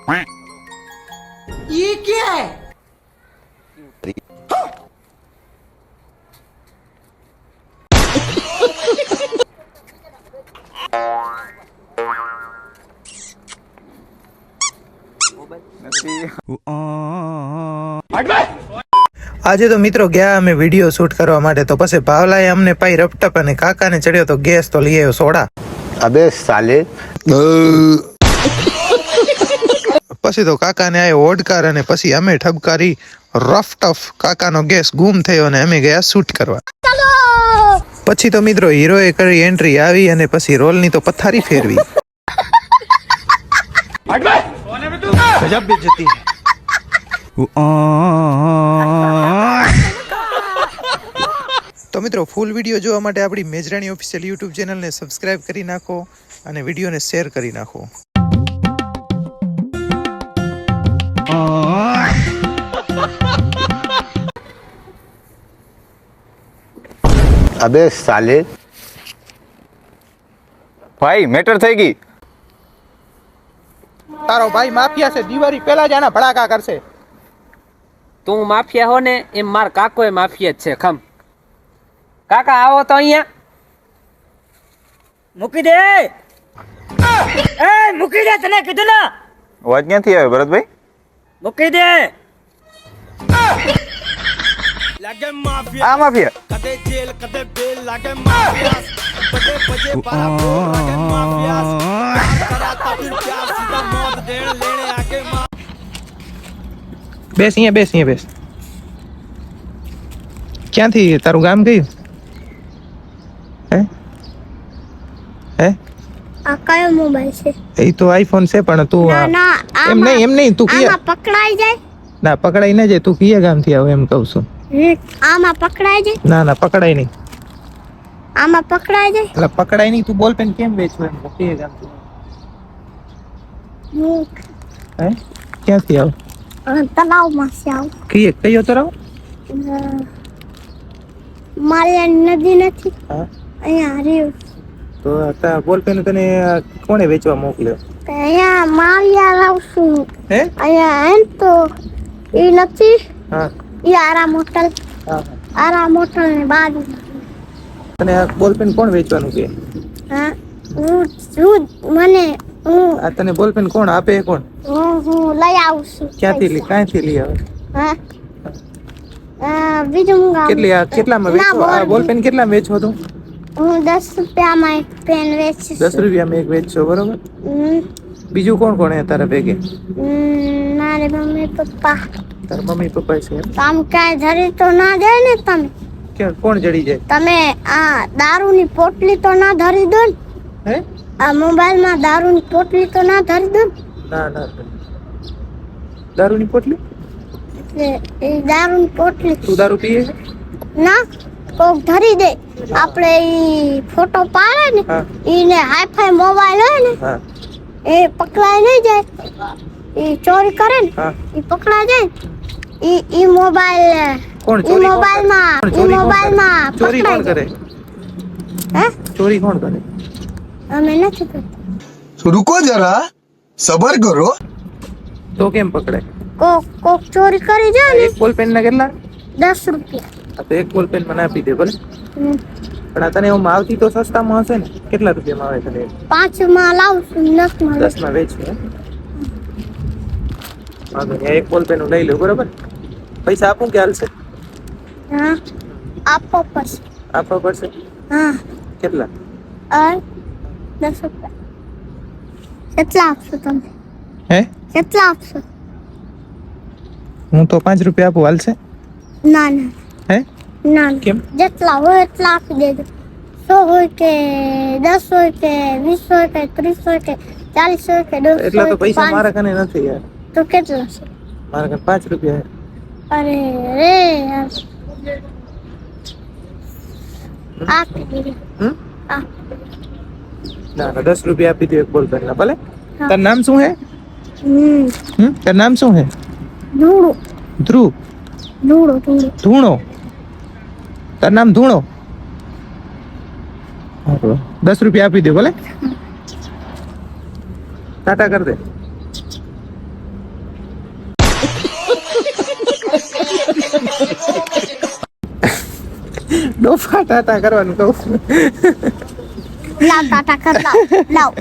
ये क्या है? આજે તો મિત્રો ગયા અમે વિડીયો શૂટ કરવા માટે, તો પછી ભાવલાએ અમને પાઈ રપટપ અને કાકાને ચડ્યો તો ગેસ તો લઈ આવ્યો સોડા. अबे साले પછી તો કાકાને આવ્યો ઓડકાર અને પછી અમે ઠબકારી રફ ટફ. કાકાનો ગેસ ગુમ થયો અને અમે ગયા શૂટ કરવા. પછી તો મિત્રો હીરોએ કરી એન્ટ્રી આવી અને પછી રોલની તો પથારી ફેરવી. ગજબ બેઇજ્જતી હે. તો મિત્રો ફૂલ વિડીયો જોવા માટે આપણી મેજરાણી ઓફિશિયલ યુટ્યુબ ચેનલને સબસ્ક્રાઇબ કરી નાખો અને વિડીયોને શેર કરી નાખો. अबे साले ભાઈ મેટર થઈ ગઈ. તારો ભાઈ માફિયા છે, દિવાળી પહેલા જ આના ભડાકા કરશે. તું માફિયા હો ને એમ માર કાકોય માફિયા જ છે. ખમ કાકા આવો તો અહીંયા મૂકી દે. એ મૂકી દે, તને કીધું ને અવાજ ક્યાંથી આવે ભરતભાઈ? મૂકી દે. આ માફિયા બેસ અહીંયા, બેસ અહીંયા, બેસ. ક્યાંથી તારું ગામ કયું? હે હે આ કયો મોબાઈલ છે? એ તો આઈફોન છે, પણ તું ના એમ નહીં તું કીએ આમાં પકડાઈ જાય. ના પકડાઈ ન જાય. તું કીએ ગામથી આવ એમ કહું છું. આમાં પકડાઈ જાય. ના પકડાઈ નહીં. આમાં પકડાઈ જાય. એટલે પકડાઈ નહીં. તું બોલ પેન કેમ વેચો એમ કીએ ગામથી. હે ક્યાંથી આવ? તલાવમાં છે આવું. કીએ કયો તરાવ? માલિયા નદી નથી હા અહીંયા રહ્યું. તો તા બોલ પેન તને કોણે વેચવા મોકલ્યો? અહીંયા માલિયા લાવશું. હે અહીંયા એમ તો એ નથી. હા એ આરામ હોટલ. હા આરામ હોટલ ની બાજુ. તને આ બોલ પેન કોણ વેચવાનું કે? હા હું આ તને બોલ પેન કોણ આપે? કોણ? હું લઈ આવું છું. ક્યાંથી લઈ આવે? હા બીજું કેટલી આ કેટલામાં વેચો? આ બોલ પેન કેટલામાં વેચો તું? હું 10 રૂપિયામાં એક પેન વેચું. 10 રૂપિયામાં એક વેચશો, બરોબર? બીજું કોણ કોણ હે તારા ભેગે? મારે મમ્મી પપ્પા. તારા મમ્મી પપ્પા છે? આમ કાંઈ ધરી તો ના જાય ને તમે? કે કોણ જડી જાય? તમે આ દારૂની પોટલી તો ના ધરી દો ને? હે આ મોબાઈલમાં દારૂની પોટલી તો ના ધરી દો ને? ના દારૂની પોટલી? એટલે એ દારૂની પોટલી તું દારૂ પીએ છે? ના કોક ધરી દે. આપણે ઈ ફોટો પાડે ને હા ઈને હાઈફાઈ મોબાઈલ હોય ને હા એ પકડાઈ નહીં જાય. એ ચોરી કરે ને હા એ પકડાઈ જાય. ઈ મોબાઈલ કોણ ઈ ચોરી? મોબાઈલમાં ચોરી કોણ કરે? હે ચોરી કોણ કરે? અમે નથી કરતા. रुको जरा सबर करो. તો કેમ પકડે? કોક ચોરી કરી જાય ને એક બોલ પેન ના કેટલા? 10 રૂપિયા. તો એક બોલ પેન મને આપી દે ભલે. પણ આ તને એમાં આવતી તો સસ્તામાં હશે ને? કેટલા રૂપિયામાં આવે તને? 5 માં લાવશું, 10 માં 10 માં વેચી. વાંધો નહીં, એક બોલ પેન લઈ લઉં, બરોબર? પૈસા આપું કે હાલશે? હા આપો પછી. આપવા પડશે. હા કેટલા? 10 રૂપિયા. કેટલા આપશો તમે? હે કેટલા આપશો? હું તો 5 રૂપિયા આપું, હાલશે? ના હે ના કેમ? જેટલા હોય એટલા આપી દેજો. 100 હોય કે 10 હોય કે 20 હોય કે 30 હોય કે 40 હોય કે 200 એટલા તો હોય કે પૈસા 500. મારા કને નથી યાર. તો કેટલા છે? મારા કને 5 રૂપિયા છે. અરે રે યાર. આપી દેજો. હમ? આ ના 10 રૂપિયા આપી દો એક બોલ પેન ના, ભલે? હા. તારું નામ શું હે? તારું નામ શું હે? ધૂળો ધ્રુવ? ધૂણો? તારું નામ ધૂણો? 10 રૂપિયા આપી દે, ભલે? ટાટા કર દે. ડોફા ટાટા કરવાનું કહું. લાવ ટાટા કર લાવ લાવ